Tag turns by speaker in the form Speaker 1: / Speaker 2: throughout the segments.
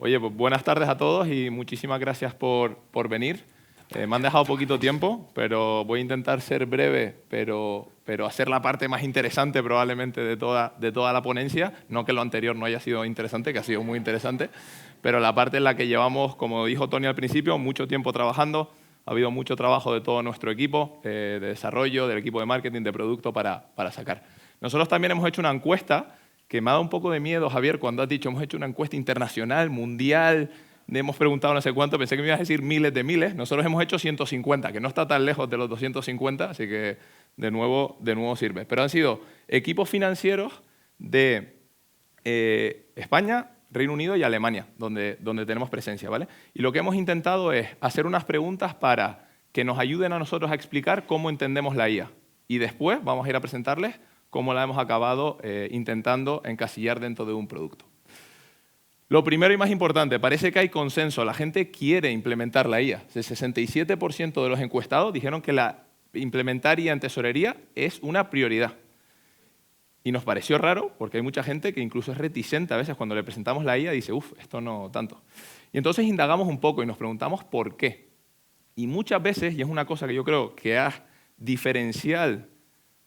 Speaker 1: Oye, pues buenas tardes a todos y muchísimas gracias por venir. Me han dejado poquito tiempo, pero voy a intentar ser breve, pero hacer la parte más interesante probablemente de toda la ponencia. No que lo anterior no haya sido interesante, que ha sido muy interesante, pero la parte en la que llevamos, como dijo Tony al principio, mucho tiempo trabajando. Ha habido mucho trabajo de todo nuestro equipo, de desarrollo, del equipo de marketing, de producto para sacar. Nosotros también hemos hecho una encuesta que me ha dado un poco de miedo, Javier, cuando has dicho hemos hecho una encuesta internacional, mundial, hemos preguntado no sé cuánto, pensé que me ibas a decir miles de miles. Nosotros hemos hecho 150, que no está tan lejos de los 250, así que de nuevo sirve. Pero han sido equipos financieros de España, Reino Unido y Alemania, donde tenemos presencia, ¿vale? Y lo que hemos intentado es hacer unas preguntas para que nos ayuden a nosotros a explicar cómo entendemos la IA. Y después vamos a ir a presentarles cómo la hemos acabado intentando encasillar dentro de un producto. Lo primero y más importante, parece que hay consenso. La gente quiere implementar la IA. El 67% de los encuestados dijeron que implementar IA en tesorería es una prioridad. Y nos pareció raro, porque hay mucha gente que incluso es reticente a veces cuando le presentamos la IA, dice, esto no tanto. Y entonces indagamos un poco y nos preguntamos por qué. Y muchas veces, y es una cosa que yo creo que es diferencial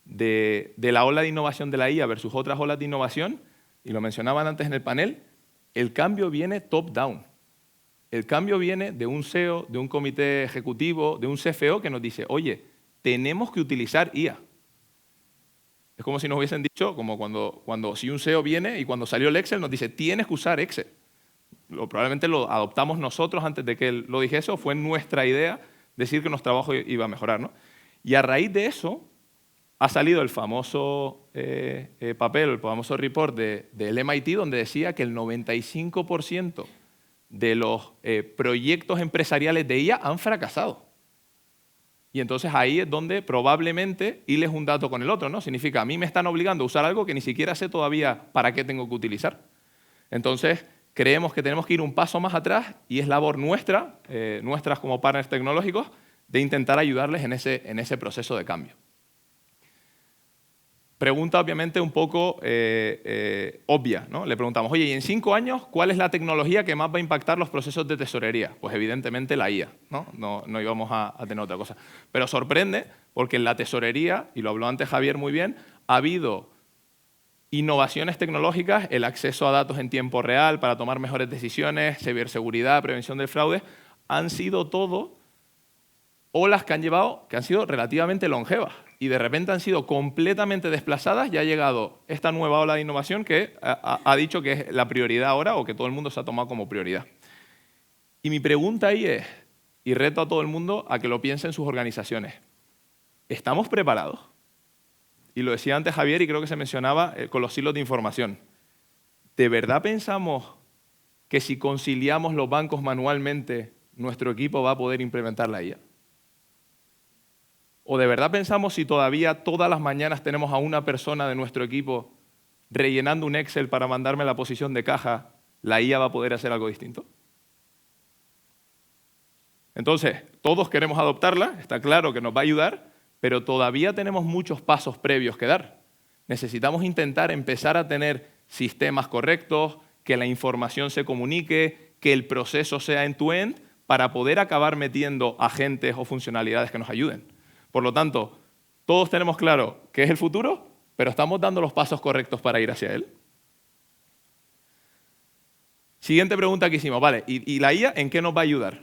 Speaker 1: de la ola de innovación de la IA versus otras olas de innovación, y lo mencionaban antes en el panel, el cambio viene top-down. El cambio viene de un CEO, de un comité ejecutivo, de un CFO que nos dice, oye, tenemos que utilizar IA. Es como si nos hubiesen dicho, como si un CEO viene y cuando salió el Excel nos dice, tienes que usar Excel. Probablemente lo adoptamos nosotros antes de que él lo dijese, o fue nuestra idea decir que nuestro trabajo iba a mejorar, ¿no? Y a raíz de eso ha salido el famoso papel, el famoso report del MIT, donde decía que el 95% de los proyectos empresariales de IA han fracasado. Y entonces ahí es donde probablemente hiles un dato con el otro, ¿no? Significa, a mí me están obligando a usar algo que ni siquiera sé todavía para qué tengo que utilizar. Entonces, creemos que tenemos que ir un paso más atrás y es labor nuestras como partners tecnológicos, de intentar ayudarles en ese proceso de cambio. Pregunta obviamente un poco obvia, ¿no? Le preguntamos, oye, y en 5 años, ¿cuál es la tecnología que más va a impactar los procesos de tesorería? Pues evidentemente la IA, ¿no? No íbamos a tener otra cosa. Pero sorprende porque en la tesorería, y lo habló antes Javier muy bien, ha habido innovaciones tecnológicas, el acceso a datos en tiempo real para tomar mejores decisiones, ciberseguridad, prevención del fraude, han sido todo olas que han sido relativamente longevas y de repente han sido completamente desplazadas y ha llegado esta nueva ola de innovación que ha dicho que es la prioridad ahora o que todo el mundo se ha tomado como prioridad. Y mi pregunta ahí es, y reto a todo el mundo a que lo piense en sus organizaciones, ¿estamos preparados? Y lo decía antes Javier y creo que se mencionaba con los silos de información. ¿De verdad pensamos que si conciliamos los bancos manualmente, nuestro equipo va a poder implementar la IA? ¿O de verdad pensamos si todavía todas las mañanas tenemos a una persona de nuestro equipo rellenando un Excel para mandarme la posición de caja, la IA va a poder hacer algo distinto? Entonces, todos queremos adoptarla, está claro que nos va a ayudar, pero todavía tenemos muchos pasos previos que dar. Necesitamos intentar empezar a tener sistemas correctos, que la información se comunique, que el proceso sea end-to-end, para poder acabar metiendo agentes o funcionalidades que nos ayuden. Por lo tanto, todos tenemos claro qué es el futuro, pero estamos dando los pasos correctos para ir hacia él. Siguiente pregunta que hicimos, vale, ¿y la IA en qué nos va a ayudar?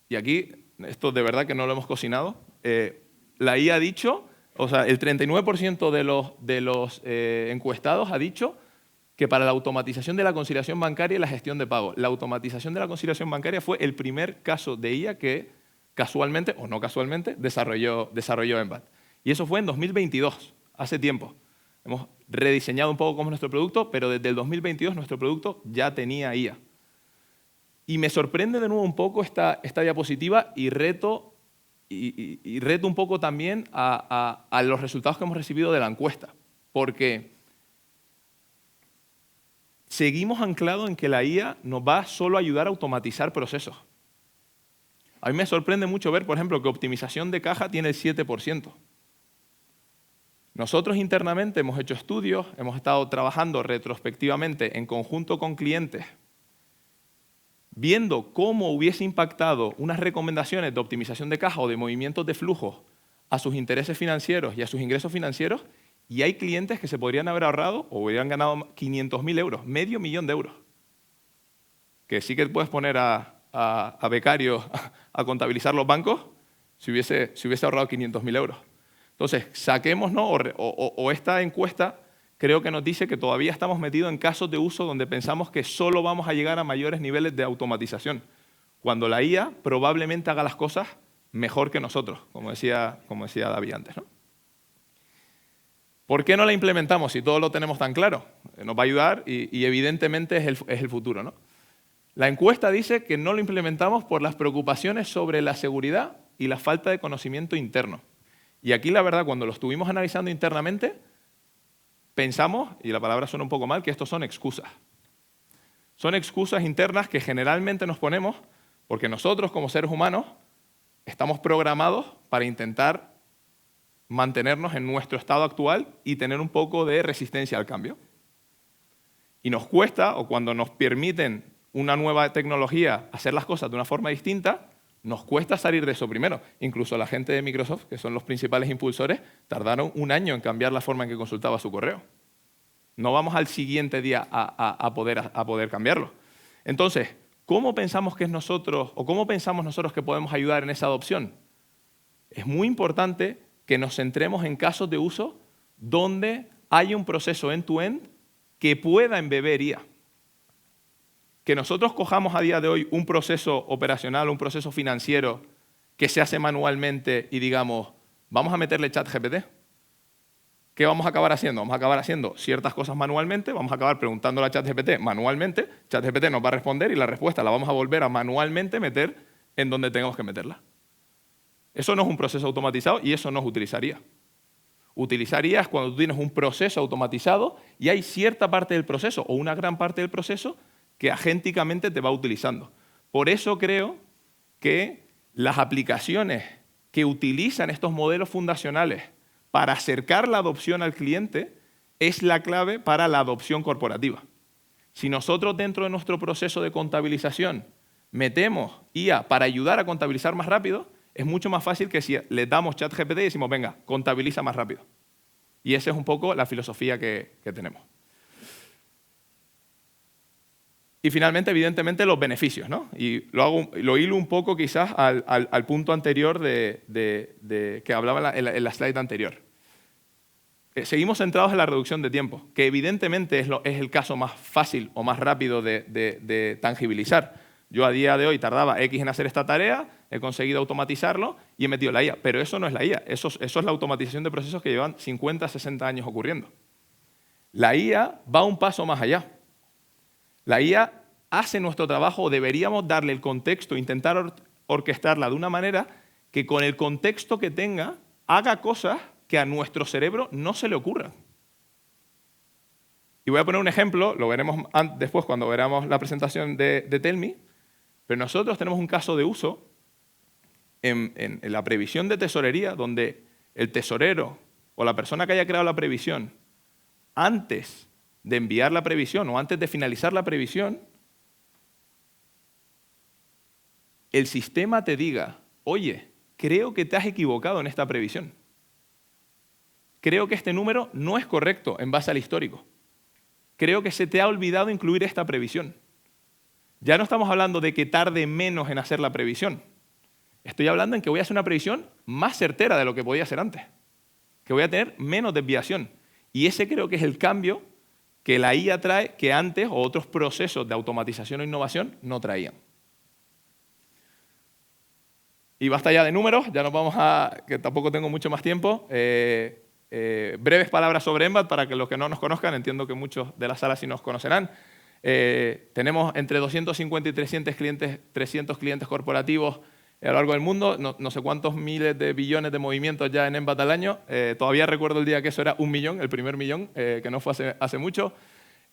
Speaker 1: Y aquí, esto de verdad que no lo hemos cocinado, la IA ha dicho, o sea, el 39% de los encuestados ha dicho que para la automatización de la conciliación bancaria y la gestión de pago. La automatización de la conciliación bancaria fue el primer caso de IA que casualmente, o no casualmente, desarrolló Embat. Y eso fue en 2022, hace tiempo. Hemos rediseñado un poco cómo es nuestro producto, pero desde el 2022 nuestro producto ya tenía IA. Y me sorprende de nuevo un poco esta diapositiva y reto un poco también a los resultados que hemos recibido de la encuesta. Porque seguimos anclados en que la IA nos va solo a ayudar a automatizar procesos. A mí me sorprende mucho ver, por ejemplo, que optimización de caja tiene el 7%. Nosotros internamente hemos hecho estudios, hemos estado trabajando retrospectivamente en conjunto con clientes viendo cómo hubiese impactado unas recomendaciones de optimización de caja o de movimientos de flujos a sus intereses financieros y a sus ingresos financieros, y hay clientes que se podrían haber ahorrado o hubieran ganado 500.000 euros, medio millón de euros. Que sí que puedes poner a becarios a contabilizar los bancos si hubiese ahorrado 500.000 euros. Entonces, saquémonos, o esta encuesta creo que nos dice que todavía estamos metidos en casos de uso donde pensamos que solo vamos a llegar a mayores niveles de automatización, cuando la IA probablemente haga las cosas mejor que nosotros, como decía David antes, ¿no? ¿Por qué no la implementamos si todo lo tenemos tan claro? Nos va a ayudar y evidentemente es el futuro, ¿no? La encuesta dice que no lo implementamos por las preocupaciones sobre la seguridad y la falta de conocimiento interno. Y aquí, la verdad, cuando lo estuvimos analizando internamente, pensamos, y la palabra suena un poco mal, que estos son excusas. Son excusas internas que generalmente nos ponemos porque nosotros, como seres humanos, estamos programados para intentar mantenernos en nuestro estado actual y tener un poco de resistencia al cambio. Y nos cuesta, o cuando nos permiten una nueva tecnología hacer las cosas de una forma distinta, nos cuesta salir de eso primero. Incluso la gente de Microsoft, que son los principales impulsores, tardaron 1 año en cambiar la forma en que consultaba su correo. No vamos al siguiente día a poder cambiarlo. Entonces, ¿cómo pensamos que es nosotros, o cómo pensamos nosotros que podemos ayudar en esa adopción? Es muy importante que nos centremos en casos de uso donde hay un proceso end-to-end que pueda embeber IA. Que nosotros cojamos a día de hoy un proceso operacional, un proceso financiero que se hace manualmente y digamos, vamos a meterle ChatGPT. ¿Qué vamos a acabar haciendo? Vamos a acabar haciendo ciertas cosas manualmente, vamos a acabar preguntándole a ChatGPT manualmente, ChatGPT nos va a responder y la respuesta la vamos a volver a manualmente meter en donde tengamos que meterla. Eso no es un proceso automatizado y eso no es utilizar IA. Utilizar IA es cuando tú tienes un proceso automatizado y hay cierta parte del proceso o una gran parte del proceso que agénticamente te va utilizando. Por eso creo que las aplicaciones que utilizan estos modelos fundacionales para acercar la adopción al cliente es la clave para la adopción corporativa. Si nosotros dentro de nuestro proceso de contabilización metemos IA para ayudar a contabilizar más rápido, es mucho más fácil que si le damos ChatGPT y decimos, venga, contabiliza más rápido. Y esa es un poco la filosofía que tenemos. Y finalmente, evidentemente, los beneficios, ¿no? Y lo hilo un poco quizás al punto anterior que hablaba en la slide anterior. Seguimos centrados en la reducción de tiempo, que evidentemente es el caso más fácil o más rápido de tangibilizar. Yo a día de hoy tardaba X en hacer esta tarea, he conseguido automatizarlo y he metido la IA. Pero eso no es la IA, eso es la automatización de procesos que llevan 50, 60 años ocurriendo. La IA va un paso más allá. La IA hace nuestro trabajo, o deberíamos darle el contexto, intentar orquestarla de una manera que con el contexto que tenga haga cosas que a nuestro cerebro no se le ocurran. Y voy a poner un ejemplo, lo veremos después cuando veamos la presentación de Tell.me, pero nosotros tenemos un caso de uso en la previsión de tesorería donde el tesorero o la persona que haya creado la previsión antes de enviar la previsión o antes de finalizar la previsión, el sistema te diga, oye, creo que te has equivocado en esta previsión. Creo que este número no es correcto en base al histórico. Creo que se te ha olvidado incluir esta previsión. Ya no estamos hablando de que tarde menos en hacer la previsión. Estoy hablando en que voy a hacer una previsión más certera de lo que podía hacer antes. Que voy a tener menos desviación. Y ese creo que es el cambio que la IA trae que antes o otros procesos de automatización o innovación no traían. Y basta ya de números, ya nos vamos que tampoco tengo mucho más tiempo. Breves palabras sobre Embat para que los que no nos conozcan, entiendo que muchos de la sala sí nos conocerán. Tenemos entre 250 y 300 clientes corporativos a lo largo del mundo, no sé cuántos miles de billones de movimientos ya en Embat al año. Todavía recuerdo el día que eso era 1 millón, el primer millón, que no fue hace mucho.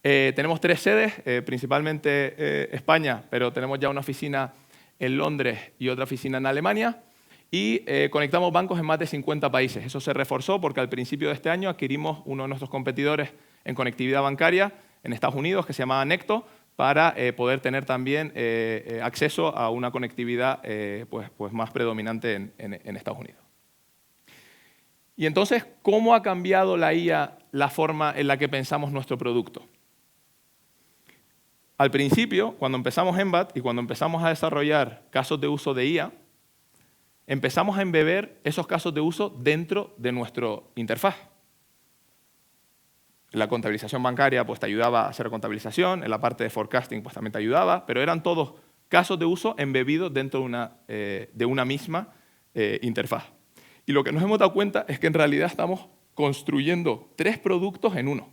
Speaker 1: Tenemos 3 sedes, principalmente España, pero tenemos ya una oficina en Londres y otra oficina en Alemania. Y conectamos bancos en más de 50 países. Eso se reforzó porque al principio de este año adquirimos uno de nuestros competidores en conectividad bancaria en Estados Unidos, que se llamaba Necto, para poder tener también acceso a una conectividad pues más predominante en Estados Unidos. Y entonces, ¿cómo ha cambiado la IA la forma en la que pensamos nuestro producto? Al principio, cuando empezamos Embat y cuando empezamos a desarrollar casos de uso de IA, empezamos a embeber esos casos de uso dentro de nuestra interfaz. La contabilización bancaria pues, te ayudaba a hacer contabilización, en la parte de forecasting pues, también te ayudaba, pero eran todos casos de uso embebidos dentro de una misma interfaz. Y lo que nos hemos dado cuenta es que en realidad estamos construyendo 3 productos en uno.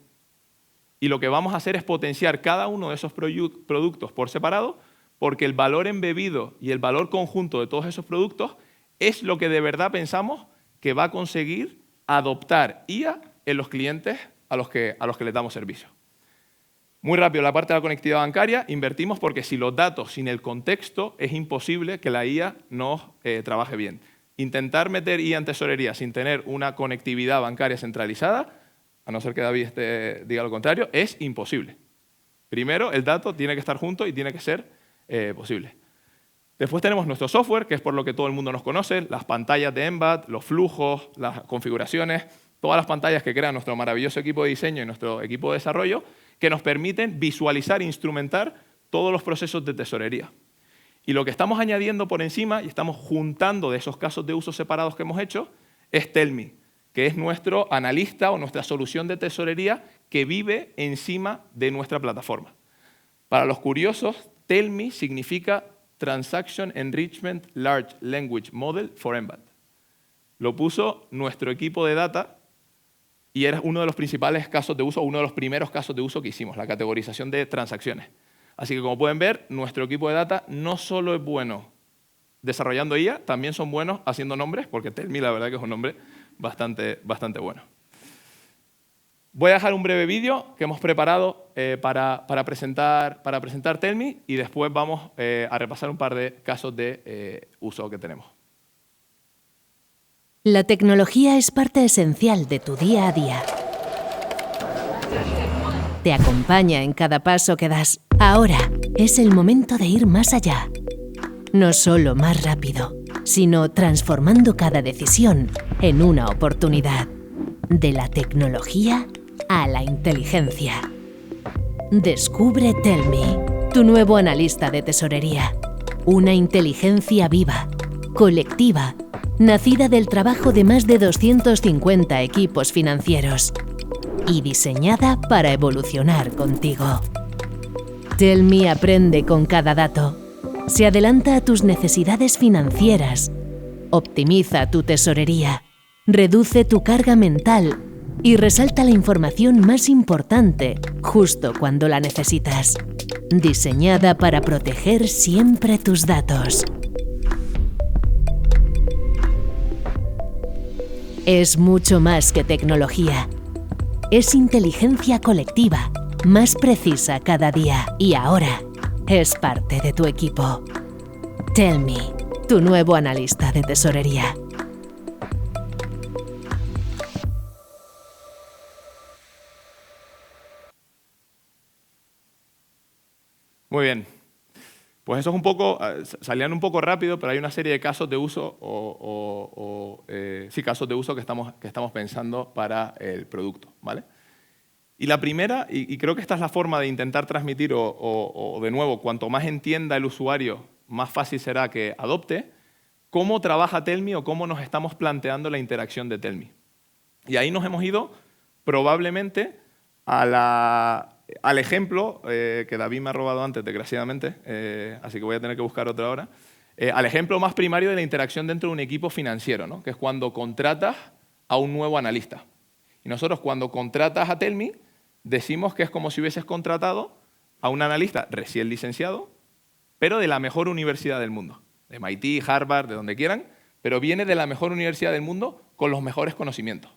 Speaker 1: Y lo que vamos a hacer es potenciar cada uno de esos productos por separado, porque el valor embebido y el valor conjunto de todos esos productos es lo que de verdad pensamos que va a conseguir adoptar IA en los clientes a los que les damos servicio. Muy rápido, la parte de la conectividad bancaria, invertimos porque sin los datos, sin el contexto, es imposible que la IA nos trabaje bien. Intentar meter IA en tesorería sin tener una conectividad bancaria centralizada, a no ser que David diga lo contrario, es imposible. Primero, el dato tiene que estar junto y tiene que ser posible. Después tenemos nuestro software, que es por lo que todo el mundo nos conoce, las pantallas de Embat, los flujos, las configuraciones, todas las pantallas que crea nuestro maravilloso equipo de diseño y nuestro equipo de desarrollo, que nos permiten visualizar e instrumentar todos los procesos de tesorería. Y lo que estamos añadiendo por encima y estamos juntando de esos casos de uso separados que hemos hecho es Tellme, que es nuestro analista o nuestra solución de tesorería que vive encima de nuestra plataforma. Para los curiosos, Tellme significa Transaction Enrichment Large Language Model for Embat. Lo puso nuestro equipo de data y era uno de los principales casos de uso, uno de los primeros casos de uso que hicimos, la categorización de transacciones. Así que, como pueden ver, nuestro equipo de data no solo es bueno desarrollando IA, también son buenos haciendo nombres, porque Tellme la verdad que es un nombre bastante bueno. Voy a dejar un breve vídeo que hemos preparado para presentar Tellme y después vamos a repasar un par de casos de uso que tenemos.
Speaker 2: La tecnología es parte esencial de tu día a día. Te acompaña en cada paso que das. Ahora es el momento de ir más allá. No solo más rápido, sino transformando cada decisión en una oportunidad. De la tecnología a la inteligencia. Descubre Tellme, tu nuevo analista de tesorería. Una inteligencia viva, colectiva, nacida del trabajo de más de 250 equipos financieros y diseñada para evolucionar contigo. Tellme aprende con cada dato, se adelanta a tus necesidades financieras, optimiza tu tesorería, reduce tu carga mental y resalta la información más importante justo cuando la necesitas. Diseñada para proteger siempre tus datos. Es mucho más que tecnología. Es inteligencia colectiva, más precisa cada día y ahora es parte de tu equipo. Tellme, tu nuevo analista de tesorería.
Speaker 1: Muy bien. Pues eso es un poco, salían un poco rápido, pero hay una serie de casos de uso casos de uso que estamos pensando para el producto, ¿vale? Y la primera, y creo que esta es la forma de intentar transmitir, o de nuevo, cuanto más entienda el usuario, más fácil será que adopte, cómo trabaja Tellme o cómo nos estamos planteando la interacción de Tellme. Y ahí nos hemos ido probablemente al ejemplo que David me ha robado antes, desgraciadamente, así que voy a tener que buscar otro ahora, al ejemplo más primario de la interacción dentro de un equipo financiero, ¿no? Que es cuando contratas a un nuevo analista. Y nosotros cuando contratas a Tellme decimos que es como si hubieses contratado a un analista recién licenciado, pero de la mejor universidad del mundo, de MIT, Harvard, de donde quieran, pero viene de la mejor universidad del mundo con los mejores conocimientos.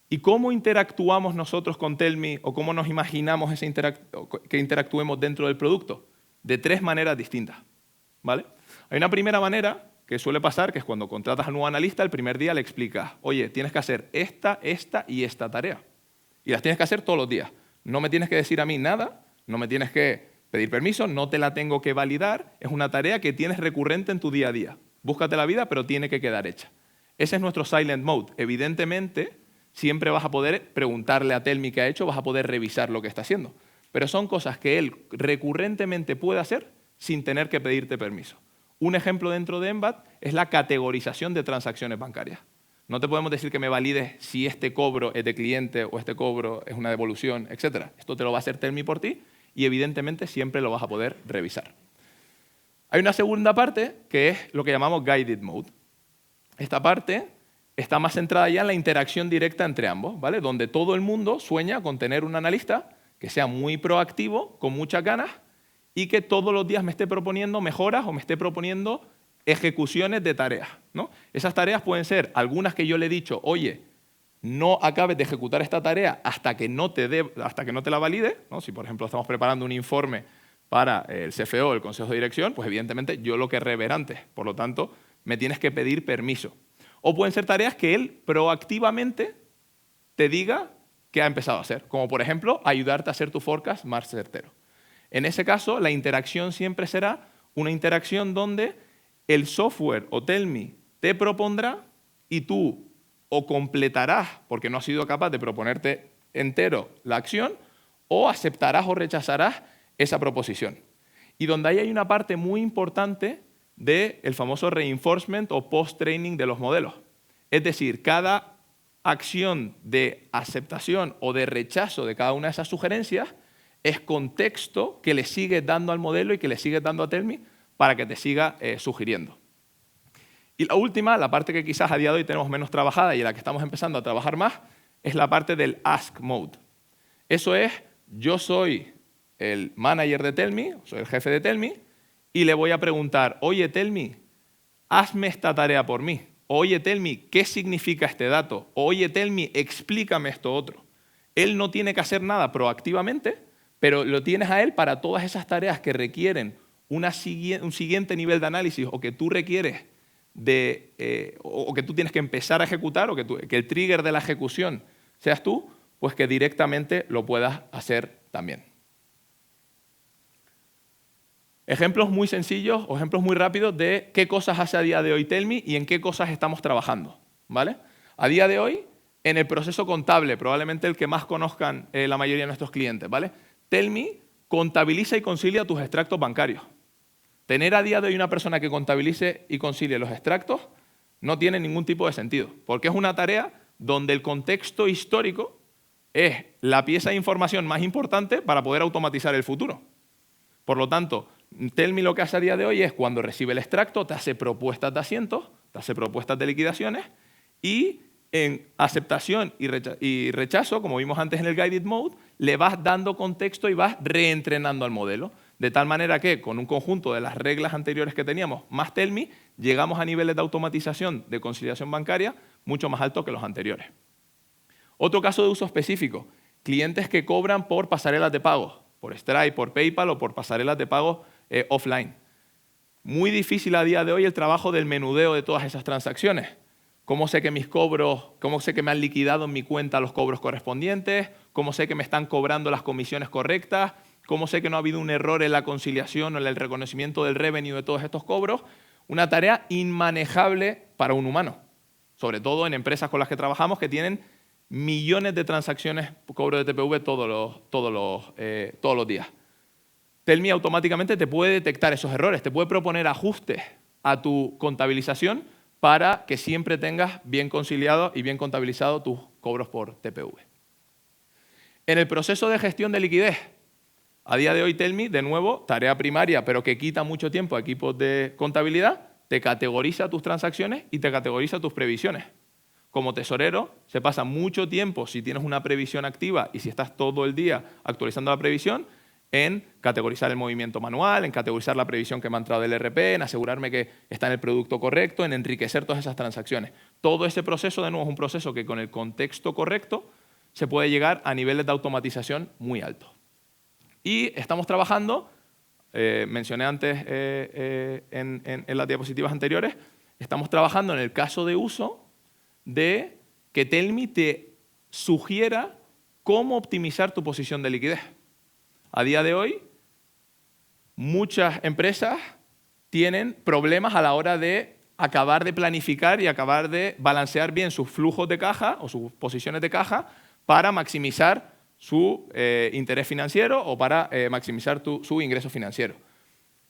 Speaker 1: ¿Y cómo interactuamos nosotros con Tellme o cómo nos imaginamos que interactuemos dentro del producto? De 3 maneras distintas, ¿vale? Hay una primera manera que suele pasar, que es cuando contratas a un nuevo analista, el primer día le explicas, oye, tienes que hacer esta y esta tarea. Y las tienes que hacer todos los días. No me tienes que decir a mí nada, no me tienes que pedir permiso, no te la tengo que validar, es una tarea que tienes recurrente en tu día a día. Búscate la vida, pero tiene que quedar hecha. Ese es nuestro silent mode. Evidentemente, siempre vas a poder preguntarle a Tell Me qué ha hecho, vas a poder revisar lo que está haciendo. Pero son cosas que él recurrentemente puede hacer sin tener que pedirte permiso. Un ejemplo dentro de Embat es la categorización de transacciones bancarias. No te podemos decir que me valides si este cobro es de cliente o este cobro es una devolución, etc. Esto te lo va a hacer Tell Me por ti y evidentemente siempre lo vas a poder revisar. Hay una segunda parte que es lo que llamamos Guided Mode. Esta parte está más centrada ya en la interacción directa entre ambos, ¿vale? Donde todo el mundo sueña con tener un analista que sea muy proactivo, con muchas ganas, y que todos los días me esté proponiendo mejoras o me esté proponiendo ejecuciones de tareas, ¿no? Esas tareas pueden ser algunas que yo le he dicho, oye, no acabes de ejecutar esta tarea hasta que no te la valide, ¿no? Si, por ejemplo, estamos preparando un informe para el CFO, el Consejo de Dirección, pues evidentemente yo lo querré ver antes. Por lo tanto, me tienes que pedir permiso. O pueden ser tareas que él proactivamente te diga que ha empezado a hacer, como por ejemplo, ayudarte a hacer tu forecast más certero. En ese caso, la interacción siempre será una interacción donde el software o Tell Me te propondrá y tú o completarás, porque no has sido capaz de proponerte entero la acción, o aceptarás o rechazarás esa proposición. Y donde ahí hay una parte muy importante del famoso reinforcement o post-training de los modelos. Es decir, cada acción de aceptación o de rechazo de cada una de esas sugerencias es contexto que le sigues dando al modelo y que le sigues dando a Tell Me para que te siga sugiriendo. Y la última, la parte que quizás a día de hoy tenemos menos trabajada y en la que estamos empezando a trabajar más, es la parte del Ask Mode. Eso es, yo soy el manager de Tell Me, soy el jefe de Tell Me, y le voy a preguntar, oye, Tell Me, hazme esta tarea por mí. Oye, Tell Me, ¿qué significa este dato? Oye, Tell Me, explícame esto otro. Él no tiene que hacer nada proactivamente, pero lo tienes a él para todas esas tareas que requieren un siguiente nivel de análisis o que tú requieres o que tú tienes que empezar a ejecutar o que el trigger de la ejecución seas tú, pues que directamente lo puedas hacer también. Ejemplos muy sencillos o ejemplos muy rápidos de qué cosas hace a día de hoy Tell Me y en qué cosas estamos trabajando, ¿vale? A día de hoy, en el proceso contable, probablemente el que más conozcan la mayoría de nuestros clientes, ¿vale? Tell Me contabiliza y concilia tus extractos bancarios. Tener a día de hoy una persona que contabilice y concilie los extractos no tiene ningún tipo de sentido, porque es una tarea donde el contexto histórico es la pieza de información más importante para poder automatizar el futuro. Por lo tanto, Tell Me lo que hace a día de hoy es cuando recibe el extracto, te hace propuestas de asientos, te hace propuestas de liquidaciones y en aceptación y rechazo, como vimos antes en el Guided Mode, le vas dando contexto y vas reentrenando al modelo. De tal manera que con un conjunto de las reglas anteriores que teníamos más Tell Me, llegamos a niveles de automatización de conciliación bancaria mucho más altos que los anteriores. Otro caso de uso específico, clientes que cobran por pasarelas de pago, por Stripe, por PayPal o por pasarelas de pago offline. Muy difícil a día de hoy el trabajo del menudeo de todas esas transacciones. ¿Cómo sé que cómo sé que me han liquidado en mi cuenta los cobros correspondientes? ¿Cómo sé que me están cobrando las comisiones correctas? ¿Cómo sé que no ha habido un error en la conciliación o en el reconocimiento del revenue de todos estos cobros? Una tarea inmanejable para un humano, sobre todo en empresas con las que trabajamos que tienen millones de transacciones por cobro de TPV todos los días. Tell Me automáticamente te puede detectar esos errores, te puede proponer ajustes a tu contabilización para que siempre tengas bien conciliado y bien contabilizado tus cobros por TPV. En el proceso de gestión de liquidez, a día de hoy Tell Me, de nuevo, tarea primaria, pero que quita mucho tiempo a equipos de contabilidad, te categoriza tus transacciones y te categoriza tus previsiones. Como tesorero, se pasa mucho tiempo, si tienes una previsión activa y si estás todo el día actualizando la previsión, en categorizar el movimiento manual, en categorizar la previsión que me ha entrado del RP, en asegurarme que está en el producto correcto, en enriquecer todas esas transacciones. Todo ese proceso, de nuevo, es un proceso que con el contexto correcto se puede llegar a niveles de automatización muy altos. Y estamos trabajando, mencioné antes en las diapositivas anteriores, estamos trabajando en el caso de uso de que Tell Me te sugiera cómo optimizar tu posición de liquidez. A día de hoy, muchas empresas tienen problemas a la hora de acabar de planificar y acabar de balancear bien sus flujos de caja o sus posiciones de caja para maximizar su interés financiero o para maximizar su ingreso financiero.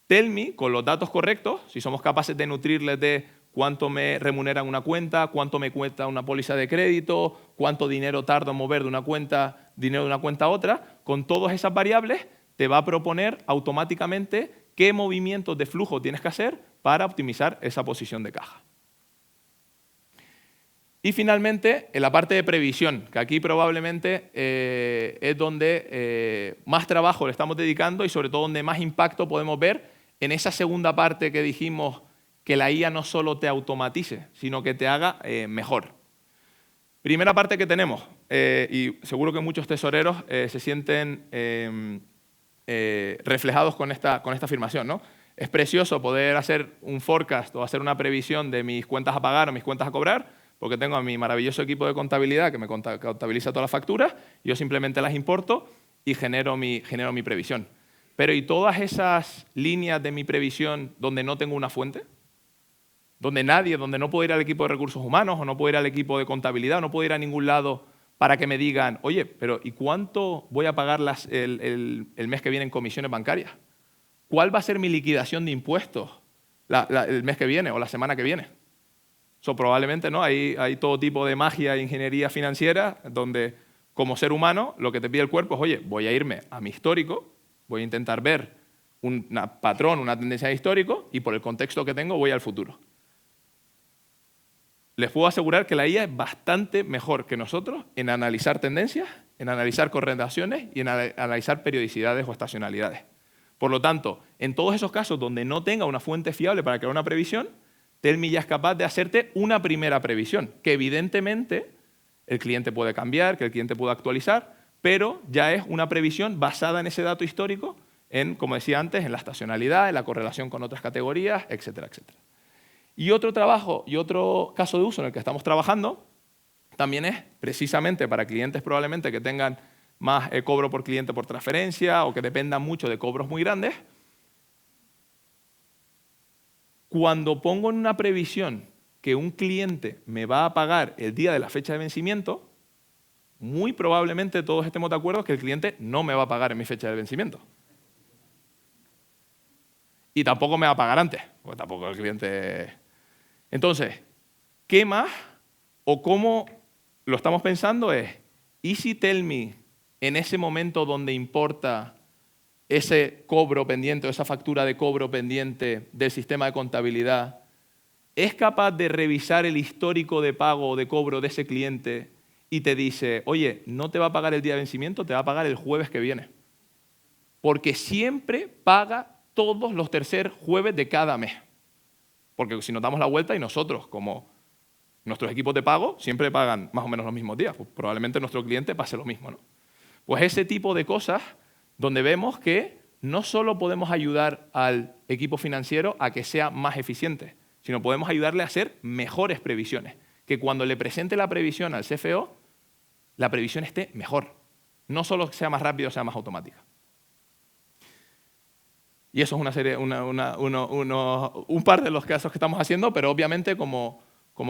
Speaker 1: Tell.me, con los datos correctos, si somos capaces de nutrirles de cuánto me remunera una cuenta, cuánto me cuesta una póliza de crédito, cuánto dinero tardo en mover dinero de una cuenta a otra, con todas esas variables te va a proponer automáticamente qué movimientos de flujo tienes que hacer para optimizar esa posición de caja. Y finalmente, en la parte de previsión, que aquí probablemente es donde más trabajo le estamos dedicando y sobre todo donde más impacto podemos ver en esa segunda parte que dijimos que la IA no solo te automatice, sino que te haga mejor. Primera parte que tenemos, y seguro que muchos tesoreros se sienten reflejados con esta afirmación, ¿no? Es precioso poder hacer un forecast o hacer una previsión de mis cuentas a pagar o mis cuentas a cobrar, porque tengo a mi maravilloso equipo de contabilidad que me contabiliza todas las facturas, yo simplemente las importo y genero mi previsión. Pero ¿y todas esas líneas de mi previsión donde no tengo una fuente? Donde no puedo ir al equipo de recursos humanos o no puedo ir al equipo de contabilidad o no puedo ir a ningún lado para que me digan, oye, pero ¿y cuánto voy a pagar el mes que viene en comisiones bancarias? ¿Cuál va a ser mi liquidación de impuestos el mes que viene o la semana que viene? Probablemente ¿no? Hay todo tipo de magia e ingeniería financiera donde, como ser humano, lo que te pide el cuerpo es, oye, voy a irme a mi histórico, voy a intentar ver un patrón, una tendencia de histórico y por el contexto que tengo voy al futuro. Les puedo asegurar que la IA es bastante mejor que nosotros en analizar tendencias, en analizar correlaciones y en analizar periodicidades o estacionalidades. Por lo tanto, en todos esos casos donde no tenga una fuente fiable para crear una previsión, Tell.me ya es capaz de hacerte una primera previsión, que evidentemente el cliente puede cambiar, que el cliente puede actualizar, pero ya es una previsión basada en ese dato histórico, como decía antes, en la estacionalidad, en la correlación con otras categorías, etcétera, etcétera. Y otro trabajo y otro caso de uso en el que estamos trabajando también es precisamente para clientes probablemente que tengan más cobro por cliente por transferencia o que dependan mucho de cobros muy grandes. Cuando pongo en una previsión que un cliente me va a pagar el día de la fecha de vencimiento, muy probablemente todos estemos de acuerdo que el cliente no me va a pagar en mi fecha de vencimiento. Y tampoco me va a pagar antes, porque tampoco el cliente... Entonces, ¿qué más o cómo lo estamos pensando es, ¿y si Tell.me en ese momento donde importa ese cobro pendiente o esa factura de cobro pendiente del sistema de contabilidad, es capaz de revisar el histórico de pago o de cobro de ese cliente y te dice, oye, no te va a pagar el día de vencimiento, te va a pagar el jueves que viene? Porque siempre paga todos los tercer jueves de cada mes. Porque si nos damos la vuelta y nosotros, como nuestros equipos de pago, siempre pagan más o menos los mismos días, pues probablemente nuestro cliente pase lo mismo, ¿no? Pues ese tipo de cosas donde vemos que no solo podemos ayudar al equipo financiero a que sea más eficiente, sino podemos ayudarle a hacer mejores previsiones. Que cuando le presente la previsión al CFO, la previsión esté mejor. No solo sea más rápido, sea más automática. Y eso es un par de los casos que estamos haciendo, pero obviamente, como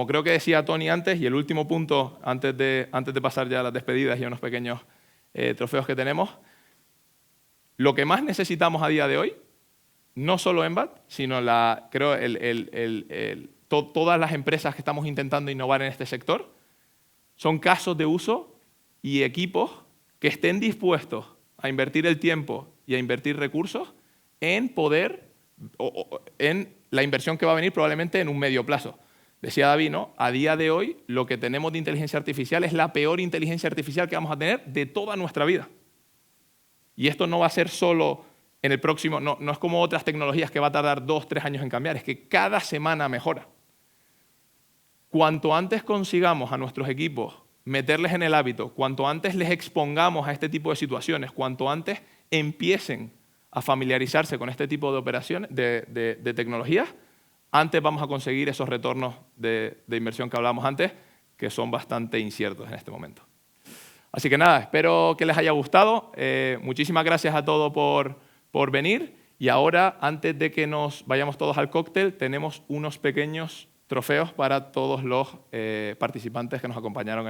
Speaker 1: creo que decía Tony antes, y el último punto, antes de pasar ya a las despedidas y a unos pequeños trofeos que tenemos, lo que más necesitamos a día de hoy, no solo Embat, sino todas las empresas que estamos intentando innovar en este sector, son casos de uso y equipos que estén dispuestos a invertir el tiempo y a invertir recursos en la inversión que va a venir probablemente en un medio plazo. Decía David, ¿no? A día de hoy lo que tenemos de inteligencia artificial es la peor inteligencia artificial que vamos a tener de toda nuestra vida. Y esto no va a ser solo en el próximo, no es como otras tecnologías que va a tardar 2 o 3 años en cambiar, es que cada semana mejora. Cuanto antes consigamos a nuestros equipos meterles en el hábito, cuanto antes les expongamos a este tipo de situaciones, cuanto antes empiecen a familiarizarse con este tipo de operaciones, de tecnologías, antes vamos a conseguir esos retornos de inversión que hablábamos antes, que son bastante inciertos en este momento. Así que nada, espero que les haya gustado. Muchísimas gracias a todos por venir Y ahora, antes de que nos vayamos todos al cóctel, tenemos unos pequeños trofeos para todos los participantes que nos acompañaron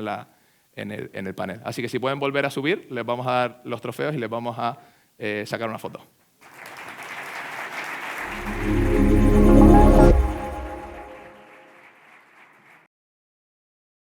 Speaker 1: en el panel. Así que si pueden volver a subir, les vamos a dar los trofeos y les vamos a sacar una foto.